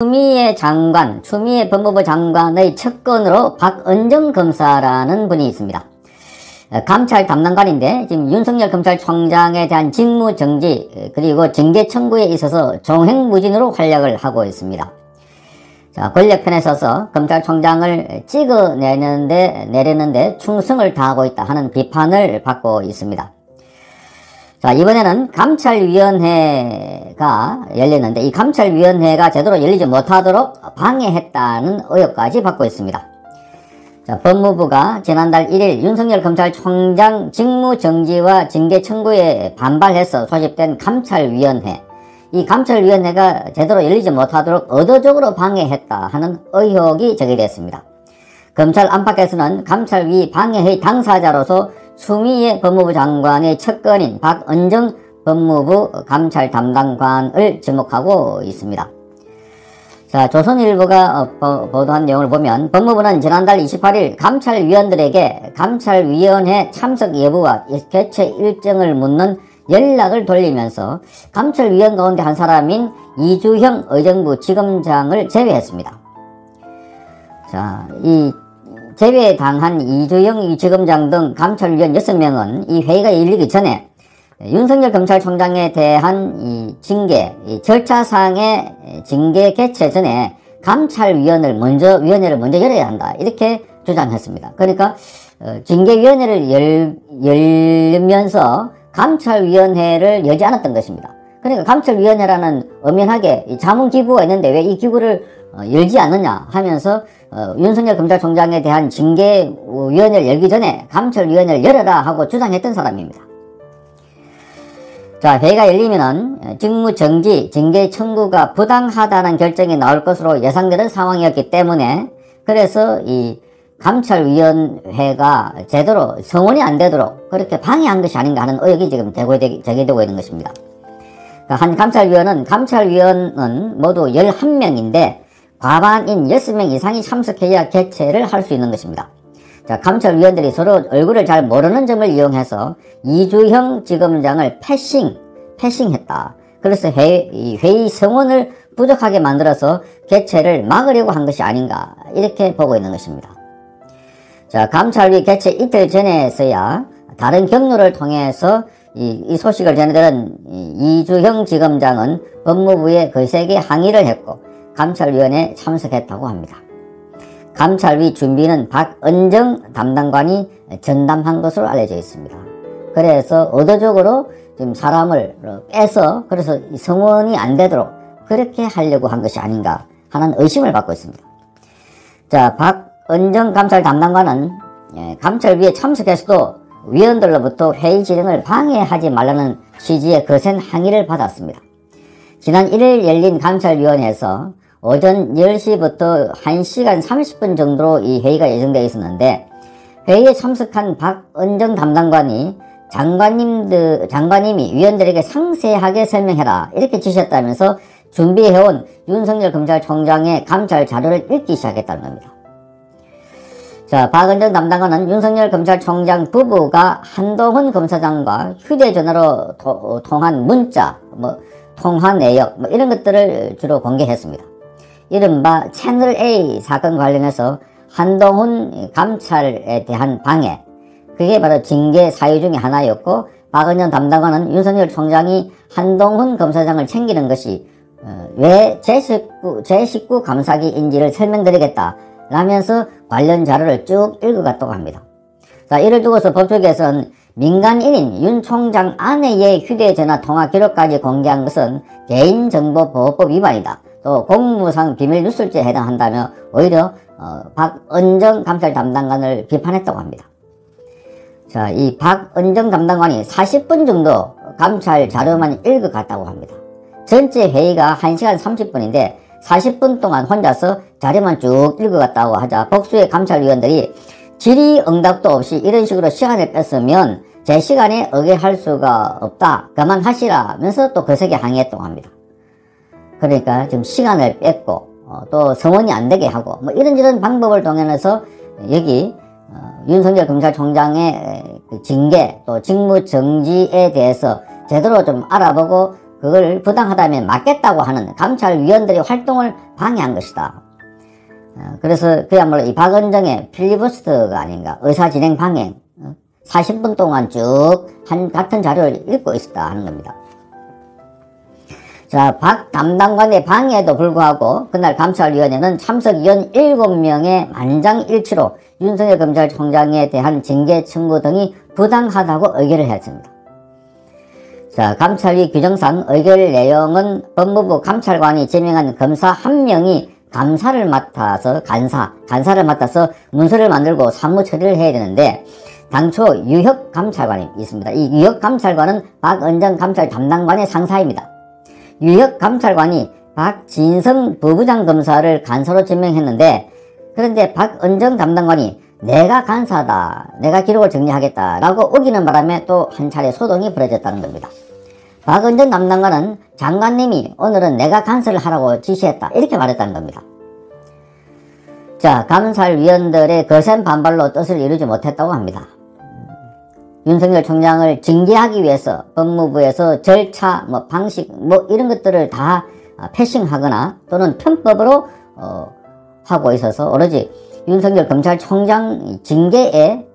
추미애 장관, 추미애 법무부 장관의 측근으로 박은정 검사라는 분이 있습니다. 감찰 담당관인데 지금 윤석열 검찰총장에 대한 직무정지 그리고 징계 청구에 있어서 종횡무진으로 활약을 하고 있습니다. 자, 권력편에 서서 검찰총장을 내리는데 충성을 다하고 있다 하는 비판을 받고 있습니다. 자, 이번에는 감찰위원회가 열렸는데 이 감찰위원회가 제대로 열리지 못하도록 방해했다는 의혹까지 받고 있습니다. 자, 법무부가 지난달 1일 윤석열 검찰총장 직무정지와 징계 청구에 반발해서 소집된 감찰위원회, 이 감찰위원회가 제대로 열리지 못하도록 의도적으로 방해했다 하는 의혹이 제기됐습니다. 검찰 안팎에서는 감찰위 방해의 당사자로서 추미애 법무부 장관의 측근인 박은정 법무부 감찰 담당관을 지목하고 있습니다. 자, 조선일보가 보도한 내용을 보면 법무부는 지난달 28일 감찰위원들에게 감찰위원회 참석 여부와 개최 일정을 묻는 연락을 돌리면서 감찰위원 가운데 한 사람인 이주형 의정부 지검장을 제외했습니다. 자, 이 제외당한 이주영 지검장 등 감찰위원 6명은 이 회의가 열리기 전에 윤석열 검찰총장에 대한 이 징계, 이 절차상의 징계 개최 전에 감찰위원회를 먼저 열어야 한다. 이렇게 주장했습니다. 그러니까 징계위원회를 열면서 감찰위원회를 열지 않았던 것입니다. 그러니까 감찰위원회라는 엄연하게 자문기구가 있는데 왜 이 기구를 열지 않느냐 하면서 윤석열 검찰총장에 대한 징계위원회를 열기 전에 감찰위원회를 열어라 하고 주장했던 사람입니다. 자, 회의가 열리면은 직무정지, 징계 청구가 부당하다는 결정이 나올 것으로 예상되는 상황이었기 때문에 그래서 이 감찰위원회가 제대로 성원이 안 되도록 그렇게 방해한 것이 아닌가 하는 의혹이 지금 제기되고 있는 것입니다. 한 감찰위원은 모두 11명인데 과반인 6명 이상이 참석해야 개최를 할 수 있는 것입니다. 자, 감찰위원들이 서로 얼굴을 잘 모르는 점을 이용해서 이주형 지검장을 패싱했다. 그래서 회의 성원을 부족하게 만들어서 개최를 막으려고 한 것이 아닌가 이렇게 보고 있는 것입니다. 자, 감찰위 개최 이틀 전에서야 다른 경로를 통해서 이 소식을 전해들은 이주형 지검장은 법무부에 거세게 항의를 했고 감찰위원회에 참석했다고 합니다. 감찰위 준비는 박은정 담당관이 전담한 것으로 알려져 있습니다. 그래서 의도적으로 지금 사람을 빼서 그래서 성원이 안 되도록 그렇게 하려고 한 것이 아닌가 하는 의심을 받고 있습니다. 자, 박은정 감찰 담당관은 감찰위에 참석해서도 위원들로부터 회의 진행을 방해하지 말라는 취지의 거센 항의를 받았습니다. 지난 1일 열린 감찰위원회에서 오전 10시부터 1시간 30분 정도로 이 회의가 예정되어 있었는데 회의에 참석한 박은정 담당관이 장관님이 위원들에게 상세하게 설명해라 이렇게 지시했다면서 준비해온 윤석열 검찰총장의 감찰 자료를 읽기 시작했다는 겁니다. 자, 박은정 담당관은 윤석열 검찰총장 부부가 한동훈 검사장과 휴대전화로 통한 문자, 통화 내역 이런 것들을 주로 공개했습니다. 이른바 채널A 사건 관련해서 한동훈 감찰에 대한 방해, 그게 바로 징계 사유 중에 하나였고 박은정 담당관은 윤석열 총장이 한동훈 검사장을 챙기는 것이 왜 제 식구 감사기인지를 설명드리겠다 라면서 관련 자료를 쭉 읽어갔다고 합니다. 자, 이를 두고서 법조계에서는 민간인인 윤 총장 아내의 휴대전화 통화 기록까지 공개한 것은 개인정보보호법 위반이다. 또 공무상 비밀누설죄에 해당한다며 오히려 박은정 감찰 담당관을 비판했다고 합니다. 자, 이 박은정 담당관이 40분 정도 감찰 자료만 읽어갔다고 합니다. 전체 회의가 1시간 30분인데 40분 동안 혼자서 자료만 쭉 읽어갔다고 하자 복수의 감찰위원들이 질의응답도 없이 이런 식으로 시간을 뺐으면 제 시간에 의결할 수가 없다. 그만하시라면서 또 거세게 항의했다고 합니다. 그러니까 지금 시간을 뺐고 또 성원이 안 되게 하고 이런저런 방법을 동원해서 여기 윤석열 검찰총장의 징계 또 직무정지에 대해서 제대로 좀 알아보고 그걸 부당하다면 막겠다고 하는 감찰위원들의 활동을 방해한 것이다. 그래서 그야말로 이 박은정의 필리버스터가 아닌가, 의사진행 방해, 40분 동안 쭉 같은 자료를 읽고 있었다 하는 겁니다. 자, 박 담당관의 방해에도 불구하고 그날 감찰위원회는 참석위원 7명의 만장일치로 윤석열 검찰총장에 대한 징계 청구 등이 부당하다고 의결을 했습니다. 자, 감찰위 규정상 의결 내용은 법무부 감찰관이 지명한 검사 1명이 감사를 맡아서 간사를 맡아서 문서를 만들고 사무 처리를 해야 되는데, 당초 유혁 감찰관이 있습니다. 이 유혁 감찰관은 박은정 감찰 담당관의 상사입니다. 유혁 감찰관이 박진성 부부장 검사를 간사로 지명했는데, 그런데 박은정 담당관이 내가 간사다, 내가 기록을 정리하겠다 라고 우기는 바람에 또 한 차례 소동이 벌어졌다는 겁니다. 박은정 담당관은 장관님이 오늘은 내가 간사를 하라고 지시했다, 이렇게 말했다는 겁니다. 자, 감찰위원들의 거센 반발로 뜻을 이루지 못했다고 합니다. 윤석열 총장을 징계하기 위해서 법무부에서 절차, 방식, 이런 것들을 다 패싱하거나 또는 편법으로 하고 있어서 오로지 윤석열 검찰총장 징계에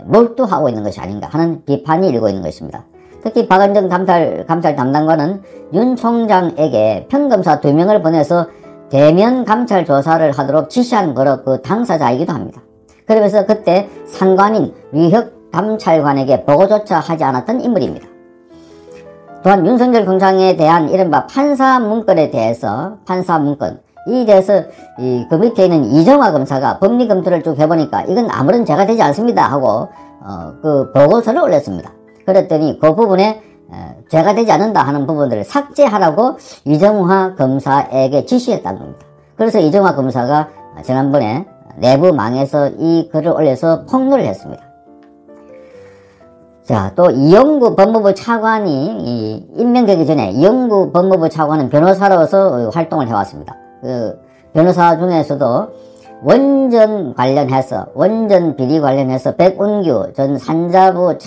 몰두하고 있는 것이 아닌가 하는 비판이 일고 있는 것입니다. 특히 박은정 감찰 담당관은 윤 총장에게 평검사 2명을 보내서 대면 감찰 조사를 하도록 지시한 거로 그 당사자이기도 합니다. 그러면서 그때 상관인 유혁 감찰관에게 보고조차 하지 않았던 인물입니다. 또한 윤석열 총장에 대한 이른바 판사 문건에 대해서 이 대해서 그 밑에 있는 이정화 검사가 법리 검토를 쭉 해보니까 이건 아무런 죄가 되지 않습니다 하고 그 보고서를 올렸습니다. 그랬더니 그 부분에 죄가 되지 않는다 하는 부분들을 삭제하라고 이정화 검사에게 지시했다는 겁니다. 그래서 이정화 검사가 지난번에 내부망에서 이 글을 올려서 폭로를 했습니다. 자, 또 이영구 법무부 차관이 임명되기 전에 이영구 법무부 차관은 변호사로서 활동을 해왔습니다. 그 변호사 중에서도 원전 비리 관련해서 백운규 전 산자부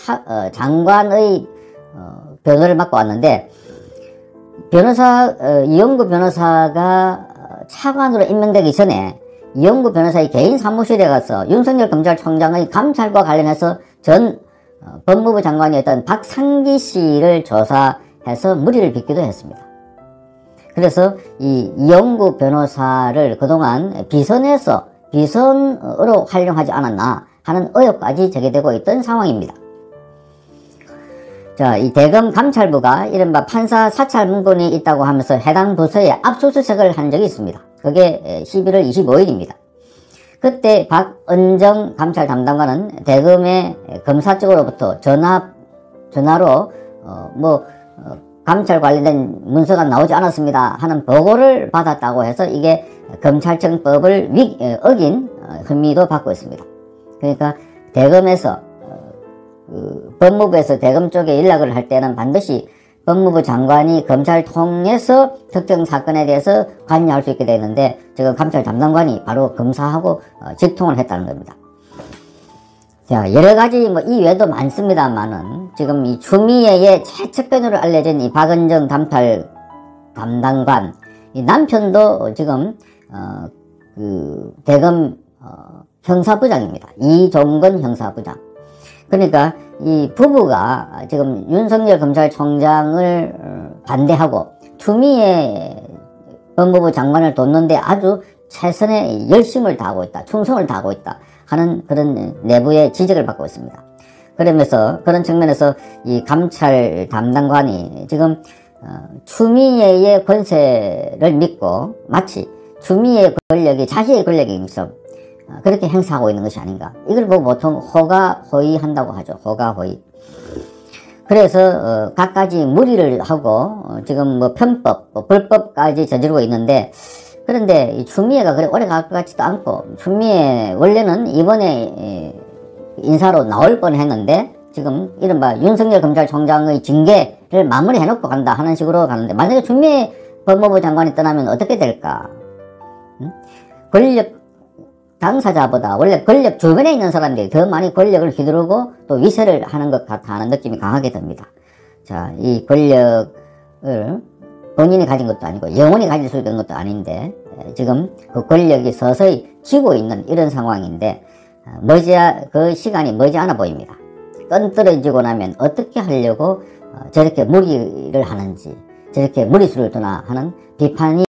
장관의 변호를 맡고 왔는데, 이영구 변호사가 차관으로 임명되기 전에 이영구 변호사의 개인 사무실에 가서 윤석열 검찰총장의 감찰과 관련해서 전 법무부 장관이었던 박상기 씨를 조사해서 무리를 빚기도 했습니다. 그래서 이 이영구 변호사를 그동안 비선으로 활용하지 않았나 하는 의혹까지 제기되고 있던 상황입니다. 자, 이 대검 감찰부가 이른바 판사 사찰 문건이 있다고 하면서 해당 부서에 압수수색을 한 적이 있습니다. 그게 11월 25일입니다. 그때 박은정 감찰 담당관은 대검의 검사 쪽으로부터 전화로 감찰 관련된 문서가 나오지 않았습니다 하는 보고를 받았다고 해서 이게 검찰청법을 어긴 혐의도 받고 있습니다. 그러니까 대검에서 법무부에서 대검 쪽에 연락을 할 때는 반드시 법무부 장관이 검찰 통해서 특정 사건에 대해서 관여할 수 있게 되는데, 지금 감찰 담당관이 바로 검사하고 직통을 했다는 겁니다. 자, 여러가지 이 외에도 많습니다만은 지금 이 추미애의 최측근으로 알려진 이 박은정 감찰 담당관, 이 남편도 지금 그 대검 형사부장입니다. 이종건 형사부장. 그러니까 이 부부가 지금 윤석열 검찰총장을 반대하고 추미애 법무부 장관을 돕는데 아주 최선의 열심을 다하고 있다, 충성을 다하고 있다 하는 그런 내부의 지적을 받고 있습니다. 그러면서 그런 측면에서 이 감찰 담당관이 지금 추미애의 권세를 믿고 마치 추미애의 권력이 자기의 권력임처럼 그렇게 행사하고 있는 것이 아닌가. 이걸 보고 보통 호가호의 한다고 하죠. 호가호의. 그래서 갖가지 무리를 하고 지금 편법, 불법까지 저지르고 있는데, 그런데 이 추미애가 그래 오래 갈 것 같지도 않고, 추미애 원래는 이번에 인사로 나올 뻔했는데 지금 이른바 윤석열 검찰총장의 징계를 마무리해놓고 간다 하는 식으로 가는데, 만약에 추미애 법무부 장관이 떠나면 어떻게 될까? 권력 당사자보다 원래 권력 주변에 있는 사람들이 더 많이 권력을 휘두르고 또 위세를 하는 것 같아 하는 느낌이 강하게 듭니다. 자, 이 권력 본인이 가진 것도 아니고 영원히 가질 수 있는 것도 아닌데 지금 그 권력이 서서히 쥐고 있는 이런 상황인데 그 시간이 머지않아 보입니다. 끈떨어지고 나면 어떻게 하려고 저렇게 무리를 하는지, 저렇게 무리수를 두나 하는 비판이